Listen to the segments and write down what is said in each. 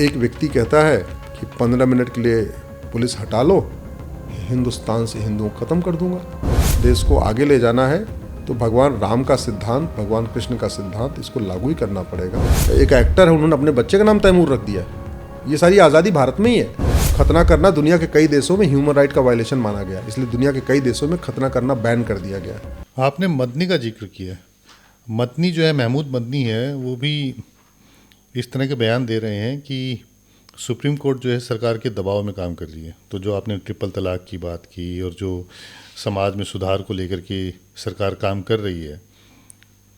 एक व्यक्ति कहता है कि 15 मिनट के लिए पुलिस हटा लो, हिंदुस्तान से हिंदुओं को ख़त्म कर दूंगा। देश को आगे ले जाना है तो भगवान राम का सिद्धांत, भगवान कृष्ण का सिद्धांत, इसको लागू ही करना पड़ेगा। एक एक्टर है, उन्होंने अपने बच्चे का नाम तैमूर रख दिया। ये सारी आज़ादी भारत में ही है। खतना करना दुनिया के कई देशों में ह्यूमन राइट का वायलेशन माना गया, इसलिए दुनिया के कई देशों में खतना करना बैन कर दिया गया। आपने मदनी का जिक्र किया। मदनी जो है, महमूद मदनी है, वो भी इस तरह के बयान दे रहे हैं कि सुप्रीम कोर्ट जो है सरकार के दबाव में काम कर रही है। तो जो आपने ट्रिपल तलाक की बात की और जो समाज में सुधार को लेकर के सरकार काम कर रही है,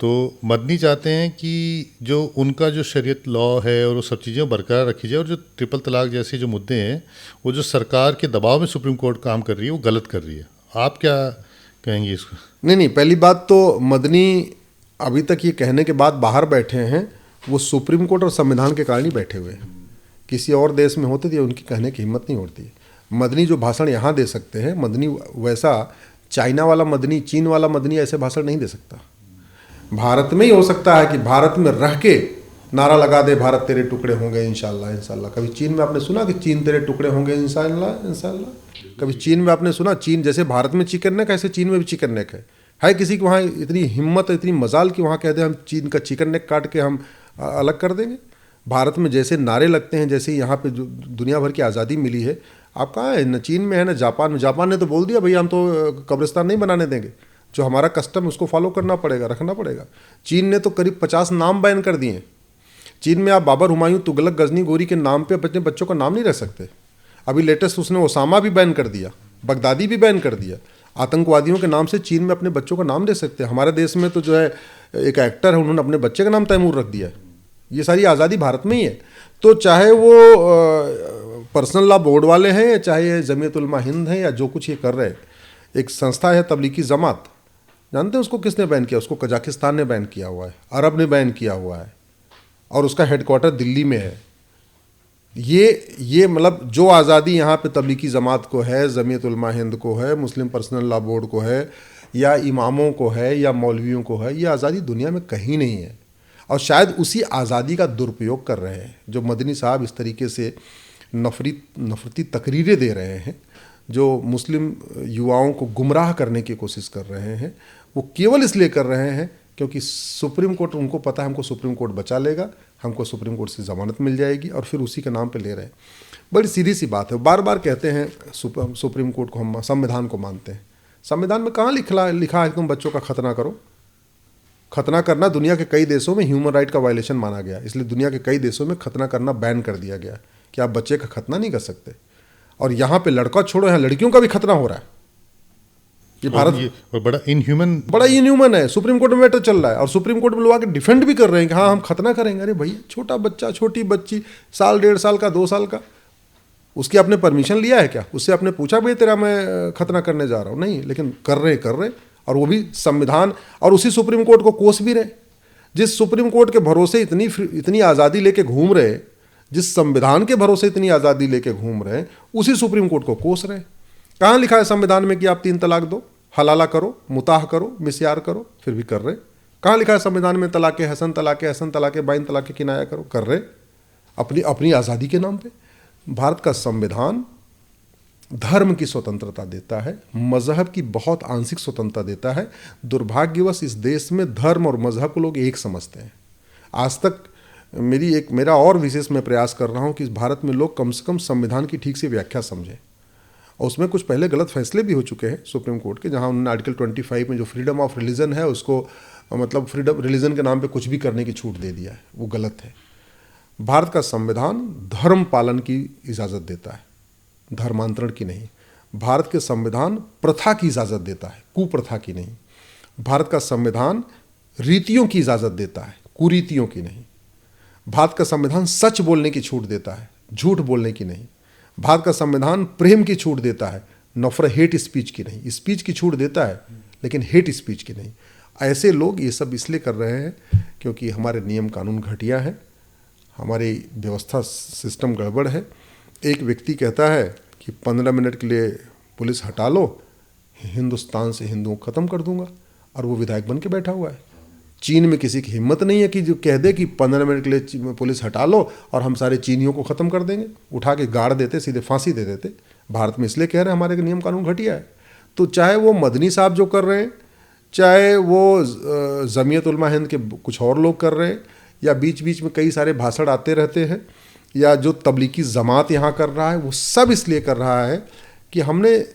तो मदनी चाहते हैं कि जो उनका जो शरीयत लॉ है और वो सब चीज़ें बरकरार रखी जाए, और जो ट्रिपल तलाक जैसे जो मुद्दे हैं वो जो सरकार के दबाव में सुप्रीम कोर्ट काम कर रही है वो गलत कर रही है। आप क्या कहेंगे इसको? नहीं, पहली बात तो मदनी अभी तक ये कहने के बाद बाहर बैठे हैं, वो सुप्रीम कोर्ट और संविधान के कारण ही बैठे हुए हैं। किसी और देश में होते थे उनकी कहने की हिम्मत नहीं होती। मदनी जो भाषण यहाँ दे सकते हैं, मदनी वैसा चाइना वाला मदनी, चीन वाला मदनी ऐसे भाषण नहीं दे सकता। भारत में ही हो सकता है कि भारत में रह के नारा लगा दे, भारत तेरे टुकड़े होंगे इंशाल्लाह इंशाल्लाह। कभी चीन में आपने सुना कि चीन तेरे टुकड़े होंगे इंशाल्लाह इंशाल्लाह? कभी चीन में आपने सुना? चीन जैसे भारत में चिकन नेक, ऐसे चीन में भी चिकन नेक है किसी की वहाँ इतनी हिम्मत, इतनी मजाल कि वहाँ कहते हैं हम चीन का चिकन नेक काट के हम अलग कर देंगे। भारत में जैसे नारे लगते हैं, जैसे यहाँ पे जो दुनिया भर की आज़ादी मिली है, आप कहाँ है? न चीन में है न जापान में। जापान ने तो बोल दिया भैया हम तो कब्रिस्तान नहीं बनाने देंगे, जो हमारा कस्टम उसको फॉलो करना पड़ेगा, रखना पड़ेगा। चीन ने तो करीब 50 नाम बैन कर दिए। चीन में आप बाबर, हुमायूं, तुगलक, गजनी, गोरी के नाम पे अपने बच्चों का नाम नहीं रख सकते। अभी लेटेस्ट उसने ओसामा भी बैन कर दिया, बगदादी भी बैन कर दिया। आतंकवादियों के नाम से चीन में अपने बच्चों का नाम दे सकते हैं। हमारे देश में तो जो है एक एक्टर है, उन्होंने अपने बच्चे का नाम तैमूर रख दिया। ये सारी आज़ादी भारत में ही है। तो चाहे वो पर्सनल लॉ बोर्ड वाले हैं, चाहे जमीयत उलमा हिंद हैं, या जो कुछ ये कर रहे हैं, एक संस्था है तबलीगी जमात, जानते हैं उसको किसने बैन किया? उसको कजाकिस्तान ने बैन किया हुआ है, अरब ने बैन किया हुआ है, और उसका हेडक्वार्टर दिल्ली में है। ये मतलब जो आज़ादी यहाँ पे तबलीगी जमात को है, जमीयत उलमा हिंद को है, मुस्लिम पर्सनल लॉ बोर्ड को है, या इमामों को है, या मौलवियों को है, ये आज़ादी दुनिया में कहीं नहीं है। और शायद उसी आज़ादी का दुरुपयोग कर रहे हैं जो मदनी साहब इस तरीके से नफरती तकरीरें दे रहे हैं, जो मुस्लिम युवाओं को गुमराह करने की कोशिश कर रहे हैं। वो केवल इसलिए कर रहे हैं क्योंकि सुप्रीम कोर्ट, उनको पता है हमको सुप्रीम कोर्ट बचा लेगा, हमको सुप्रीम कोर्ट से ज़मानत मिल जाएगी, और फिर उसी के नाम पे ले रहे हैं। बड़ी सीधी सी बात है। बार बार कहते हैं सुप्रीम कोर्ट को हम संविधान को मानते हैं। संविधान में कहाँ लिखा है तुम बच्चों का खतना करो? खतना करना दुनिया के कई देशों में ह्यूमन राइट का वायलेशन माना गया, इसलिए दुनिया के कई देशों में खतना करना बैन कर दिया गया कि आप बच्चे का खतना नहीं कर सकते। और यहाँ पे लड़का छोड़ो, यहाँ लड़कियों का भी खतना हो रहा है। ये भारत और बड़ा इनह्यूमन है। सुप्रीम कोर्ट में मैटर चल रहा है, और सुप्रीम कोर्ट में लोग आके डिफेंड भी कर रहे हैं कि हाँ हम खतना करेंगे। अरे भैया, छोटा बच्चा, छोटी बच्ची, साल, 1.5 साल का, 2 साल का, उसकी आपने परमिशन लिया है क्या? उससे आपने पूछा भाई तेरा मैं खतना करने जा रहा हूँ? नहीं, लेकिन कर रहे, और वो भी संविधान, और उसी सुप्रीम कोर्ट को कोस भी रहे। जिस सुप्रीम कोर्ट के भरोसे इतनी आज़ादी लेके घूम रहे, जिस संविधान के भरोसे इतनी आज़ादी लेके घूम रहे, उसी सुप्रीम कोर्ट को कोस रहे। कहाँ लिखा है संविधान में कि आप 3 तलाक दो, हलाला करो, मुताह करो, मिस्यार करो? फिर भी कर रहे। कहाँ लिखा है संविधान में तलाक़े हसन, तलाक़े बाइन, तलाक़े किनाया करो? कर रहे, अपनी आज़ादी के नाम पे। भारत का संविधान धर्म की स्वतंत्रता देता है, मजहब की बहुत आंशिक स्वतंत्रता देता है। दुर्भाग्यवश इस देश में धर्म और मजहब को लोग एक समझते हैं। आज तक मेरा और विशेष मैं प्रयास कर रहा हूँ कि इस भारत में लोग कम से कम संविधान की ठीक से व्याख्या समझें। और उसमें कुछ पहले गलत फैसले भी हो चुके हैं सुप्रीम कोर्ट के, जहाँ उन्होंने आर्टिकल 25 में जो फ्रीडम ऑफ रिलीजन है, उसको मतलब फ्रीडम रिलीजन के नाम पे कुछ भी करने की छूट दे दिया है, वो गलत है। भारत का संविधान धर्म पालन की इजाज़त देता है, धर्मांतरण की नहीं। भारत के संविधान प्रथा की इजाज़त देता है, कुप्रथा की नहीं। भारत का संविधान रीतियों की इजाज़त देता है, कुरीतियों की नहीं। भारत का संविधान सच बोलने की छूट देता है, झूठ बोलने की नहीं। भारत का संविधान प्रेम की छूट देता है, नफरत, हेट स्पीच की नहीं। स्पीच की छूट देता है लेकिन हेट स्पीच की नहीं। ऐसे लोग ये सब इसलिए कर रहे हैं क्योंकि हमारे नियम कानून घटिया है, हमारी व्यवस्था सिस्टम गड़बड़ है। एक व्यक्ति कहता है कि 15 मिनट के लिए पुलिस हटा लो, हिंदुस्तान से हिंदुओं को ख़त्म कर दूंगा, और वो विधायक बन के बैठा हुआ है। चीन में किसी की हिम्मत नहीं है कि जो कह दे कि 15 मिनट के लिए पुलिस हटा लो और हम सारे चीनियों को ख़त्म कर देंगे, उठा के गाड़ देते, सीधे फांसी दे देते। भारत में इसलिए कह रहे हैं हमारे नियम कानून घटिया है। तो चाहे वो मदनी साहब जो कर रहे हैं, चाहे वो जमीयत उलमा हिंद के कुछ और लोग कर रहे हैं, या बीच बीच में कई सारे भाषण आते रहते हैं, या जो तबलीगी जमात यहाँ कर रहा है, वो सब इसलिए कर रहा है कि हमने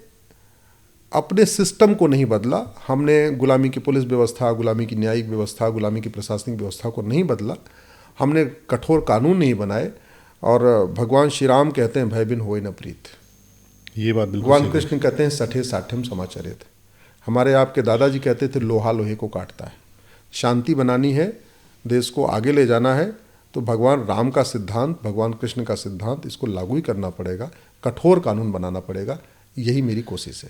अपने सिस्टम को नहीं बदला, हमने गुलामी की पुलिस व्यवस्था, गुलामी की न्यायिक व्यवस्था, गुलामी की प्रशासनिक व्यवस्था को नहीं बदला, हमने कठोर कानून नहीं बनाए। और भगवान श्री राम कहते हैं भय बिन होए न प्रीत। ये बात बिल्कुल भगवान सही कृष्ण कहते हैं सठे साठम समाचरित। हमारे आपके दादाजी कहते थे लोहा लोहे को काटता है। शांति बनानी है, देश को आगे ले जाना है, तो भगवान राम का सिद्धांत, भगवान कृष्ण का सिद्धांत, इसको लागू ही करना पड़ेगा, कठोर कानून बनाना पड़ेगा। यही मेरी कोशिश है।